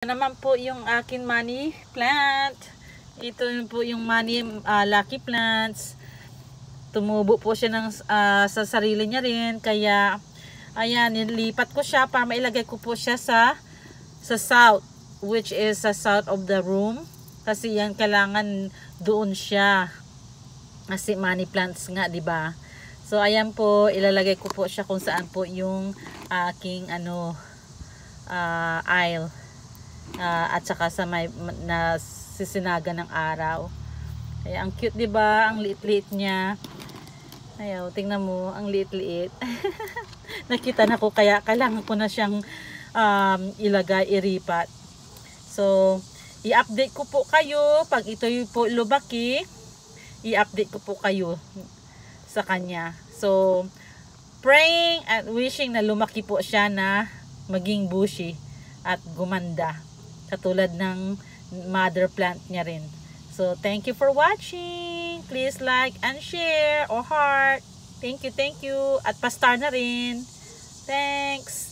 Naman po yung akin money plant. Ito po yung money lucky plants. Tumubo po siya ng, sa sarili niya rin. Kaya, ayan, nilipat ko siya para mailagay ko po siya sa south. Which is sa south of the room. Kasi yan, kailangan doon siya. Kasi money plants nga, diba? So, ayan po, ilalagay ko po siya kung saan po yung aking, aisle. At saka sa may nasisinaga ng araw. Ay, ang cute, 'di ba? Ang liit-liit niya. Ayaw, tingnan mo, ang liit-liit. Nakita na ko kaya kailangan ko na siyang ilagay, iripat. So, i-update ko po kayo pag ito po lumaki. I-update ko po kayo sa kanya. So, praying at wishing na lumaki po siya na maging bushy at gumanda. Katulad ng mother plant niya rin. So, thank you for watching. Please like and share or heart. Thank you, thank you. At pa-star na rin. Thanks.